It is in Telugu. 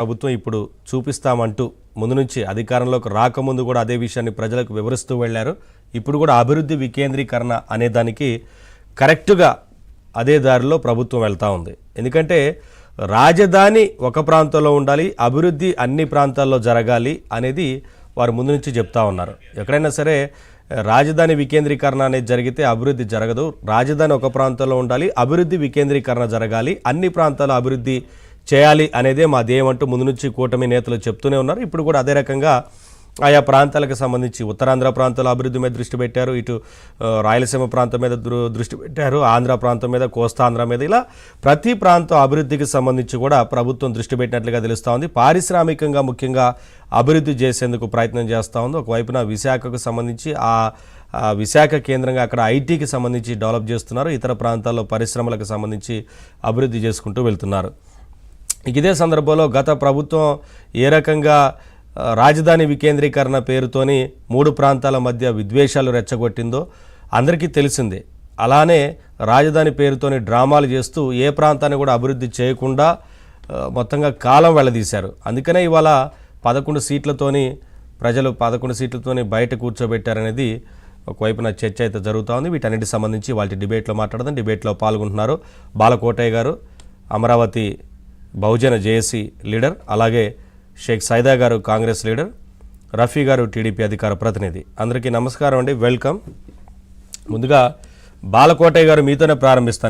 ప్రభుత్వం ఇప్పుడు చూపిస్తామంటూ ముందు నుంచి అధికారంలోకి రాకముందు కూడా అదే విషయాన్ని ప్రజలకు వివరిస్తూ వెళ్ళారు. ఇప్పుడు కూడా అభివృద్ధి వికేంద్రీకరణ అనే దానికి కరెక్ట్గా అదే దారిలో ప్రభుత్వం వెళ్తూ ఉంది. ఎందుకంటే రాజధాని ఒక ప్రాంతంలో ఉండాలి, అభివృద్ధి అన్ని ప్రాంతాల్లో జరగాలి అనేది వారు ముందు నుంచి చెప్తా ఉన్నారు. ఎక్కడైనా సరే రాజధాని వికేంద్రీకరణ అనేది జరిగితే అభివృద్ధి జరగదు. రాజధాని ఒక ప్రాంతంలో ఉండాలి, అభివృద్ధి వికేంద్రీకరణ జరగాలి, అన్ని ప్రాంతాల్లో అభివృద్ధి చేయాలి అనేదే మా ధ్యేయం అంటూ ముందు నుంచి కూటమి నేతలు చెప్తూనే ఉన్నారు. ఇప్పుడు కూడా అదే రకంగా ఆయా ప్రాంతాలకు సంబంధించి ఉత్తరాంధ్ర ప్రాంతాల అభివృద్ధి మీద దృష్టి పెట్టారు, ఇటు రాయలసీమ ప్రాంతం మీద దృష్టి పెట్టారు, ఆంధ్ర ప్రాంతం మీద, కోస్తాంధ్ర మీద, ఇలా ప్రతి ప్రాంతం అభివృద్ధికి సంబంధించి కూడా ప్రభుత్వం దృష్టి పెట్టినట్లుగా తెలుస్తూ ఉంది. పారిశ్రామికంగా ముఖ్యంగా అభివృద్ధి చేసేందుకు ప్రయత్నం చేస్తూ ఉంది. ఒకవైపున విశాఖకు సంబంధించి ఆ విశాఖ కేంద్రంగా అక్కడ ఐటీకి సంబంధించి డెవలప్ చేస్తున్నారు, ఇతర ప్రాంతాల్లో పరిశ్రమలకు సంబంధించి అభివృద్ధి చేసుకుంటూ వెళ్తున్నారు. ఇదే సందర్భంలో గత ప్రభుత్వం ఏ రకంగా రాజధాని వికేంద్రీకరణ పేరుతోని 3 ప్రాంతాల మధ్య విద్వేషాలు రెచ్చగొట్టిందో అందరికీ తెలిసిందే. అలానే రాజధాని పేరుతోని డ్రామాలు చేస్తూ ఏ ప్రాంతాన్ని కూడా అభివృద్ధి చేయకుండా మొత్తంగా కాలం వెళ్ళదీశారు. అందుకనే ఇవాళ 11 సీట్లతోని ప్రజలు 11 సీట్లతోని బయట కూర్చోబెట్టారనేది ఒకవైపున చర్చ అయితే జరుగుతూ ఉంది. వీటన్నిటికి సంబంధించి వాళ్ళ డిబేట్లో మాట్లాడదాం. డిబేట్లో పాల్గొంటున్నారు బాలకోటయ్య గారు, అమరావతి బహుజన జేఏసీ లీడర్, అలాగే షేక్ సైదా గారు కాంగ్రెస్ లీడర్, రఫీ గారు టీడీపీ అధికార ప్రతినిధి. అందరికీ నమస్కారం అండి, వెల్కమ్. ముందుగా బాలకోటయ్య గారు మీతోనే ప్రారంభిస్తాను.